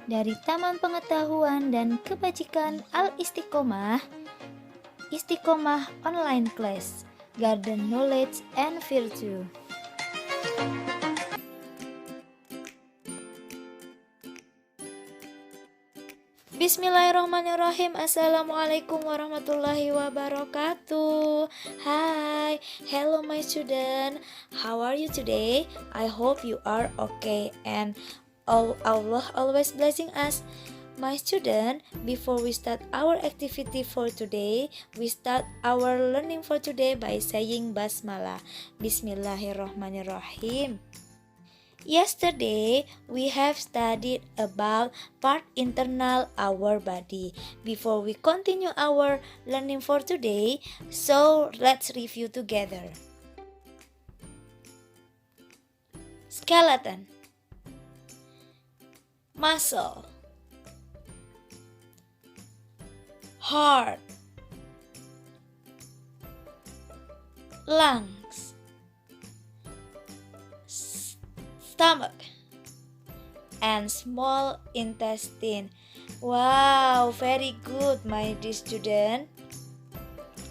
dari Taman Pengetahuan dan Kebajikan Al-Istiqomah, Istiqomah Online Class, Garden Knowledge and Virtue. Bismillahirrahmanirrahim. Assalamualaikum warahmatullahi wabarakatuh. Hi, hello my student. How are you today? I hope you are okay and Allah always blessing us. My student, before we start our activity for today, we start our learning for today by saying basmalah. Bismillahirrahmanirrahim. Yesterday, we have studied about part internal our body. Before we continue our learning for today, so let's review together. Skeleton, muscle, heart, lungs, stomach, and small intestine. Wow, very good, my dear student.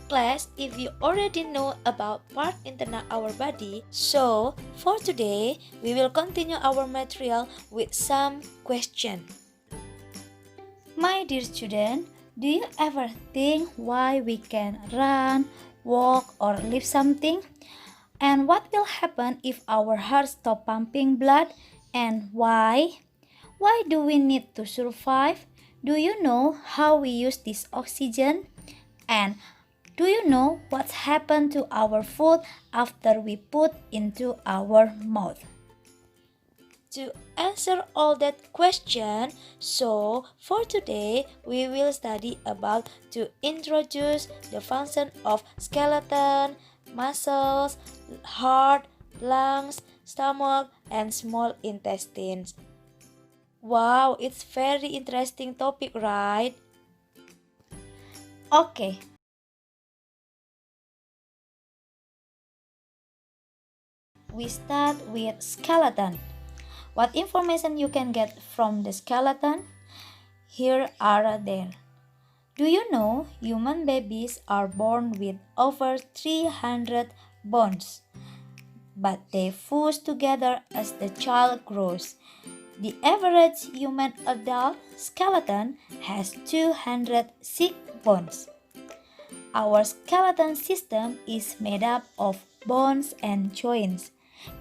Class, if you already know about part internal our body, so for today, we will continue our material with some question. My dear student, do you ever think why we can run, walk, or lift something? And what will happen if our heart stop pumping blood? And why? Why do we need to survive? Do you know how we use this oxygen? And do you know what's happened to our food after we put into our mouth? To answer all that question, so for today we will study about to introduce the function of skeleton, muscles, heart, lungs, stomach, and small intestines. Wow, it's very interesting topic, right? Okay. We start with skeleton. What information you can get from the skeleton? Here are there. Do you know human babies are born with over 300 bones, but they fuse together as the child grows. The average human adult skeleton has 206 bones. Our skeleton system is made up of bones and joints.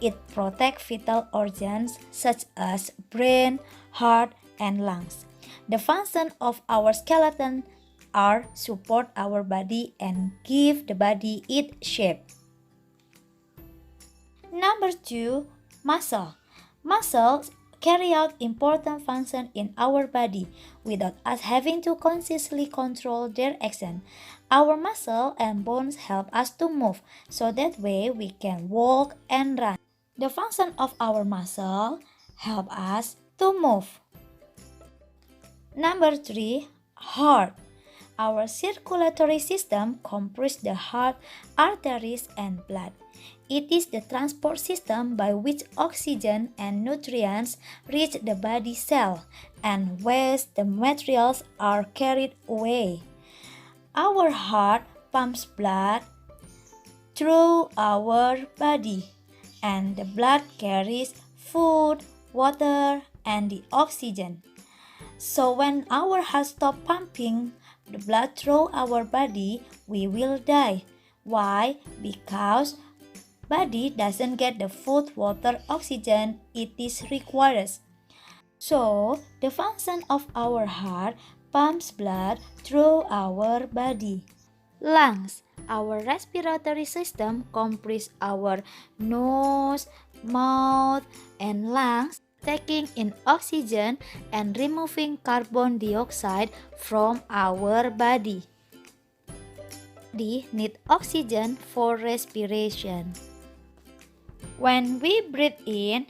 It protects vital organs such as brain, heart, and lungs. The function of our skeleton are support our body and give the body its shape. Number 2, muscle. Muscles carry out important function in our body without us having to consciously control their action. Our muscle and bones help us to move, so that way we can walk and run. The function of our muscle help us to move. Number 3, heart. Our circulatory system comprises the heart, arteries, and blood. It is the transport system by which oxygen and nutrients reach the body cell, and waste materials are carried away. Our heart pumps blood through our body, and the blood carries food, water, and the oxygen. So when our heart stops pumping the blood through our body, we will die. Why? Because body doesn't get the food, water, oxygen it is requires. So the function of our heart pumps blood through our body. Lungs. Our respiratory system comprises our nose, mouth, and lungs, taking in oxygen and removing carbon dioxide from our body. Body need oxygen for respiration. When we breathe in,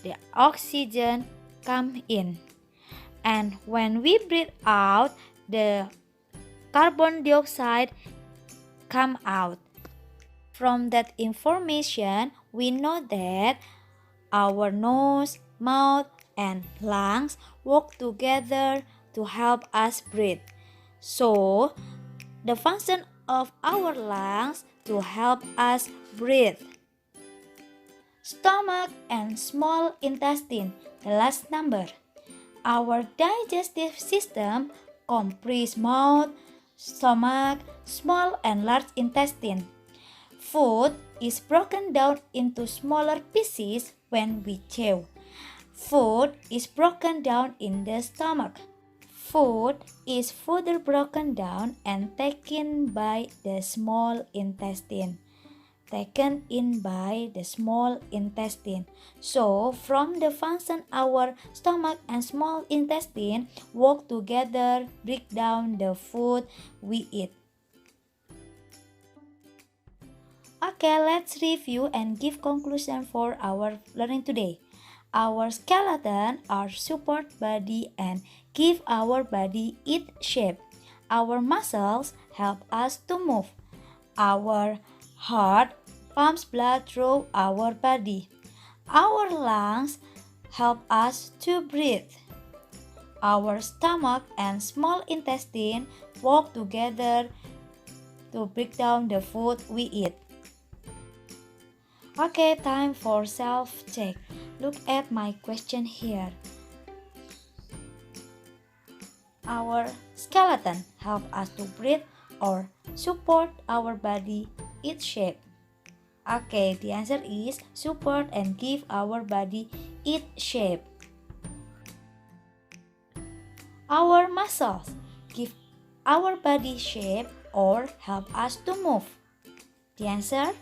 the oxygen comes in, and when we breathe out, the carbon dioxide come out. From that information, we know that our nose, mouth, and lungs work together to help us breathe. So, the function of our lungs to help us breathe. Stomach and small intestine, the last number. Our digestive system comprise mouth, stomach, small and large intestine. Food is broken down into smaller pieces when we chew. Food is broken down in the stomach. Food is further broken down and taken by the small intestine. Taken in by the small intestine. So, from the function our stomach and small intestine work together, break down the food we eat. Okay, let's review and give conclusion for our learning today. Our skeleton are support body and give our body its shape. Our muscles help us to move. Our heart pumps blood through our body. Our lungs help us to breathe. Our stomach and small intestine work together to break down the food we eat. Okay, time for self-check. Look at my question here. Our skeleton help us to breathe or support our body its shape. Okay, the answer is support and give our body its shape. Our muscles give our body shape or help us to move. The answer?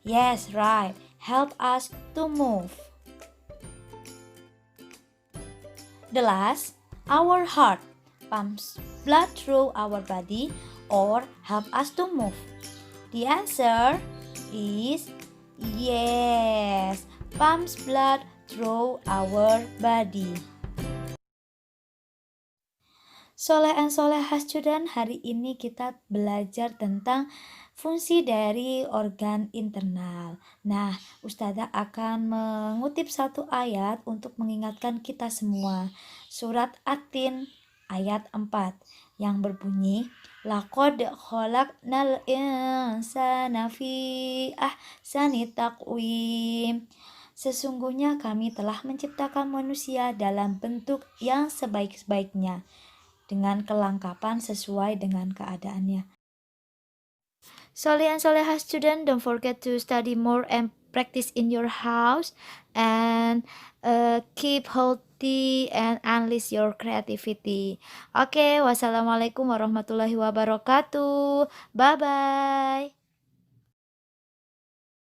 Yes, right. Help us to move. The last, our heart pumps blood through our body or help us to move. The answer is yes, pumps blood through our body. Soleh and Solehah student, hari ini kita belajar tentang fungsi dari organ internal. Nah, Ustazah akan mengutip satu ayat untuk mengingatkan kita semua. Surat At-Tin ayat 4 yang berbunyi, Laqad khalaqnal insana fi ahsani taqwim. Sesungguhnya kami telah menciptakan manusia dalam bentuk yang sebaik-baiknya, dengan kelengkapan sesuai dengan keadaannya. Soleh and Solehah student, don't forget to study more and practice in your house and keep healthy and unleash your creativity. Oke, wassalamualaikum warahmatullahi wabarakatuh. Bye bye.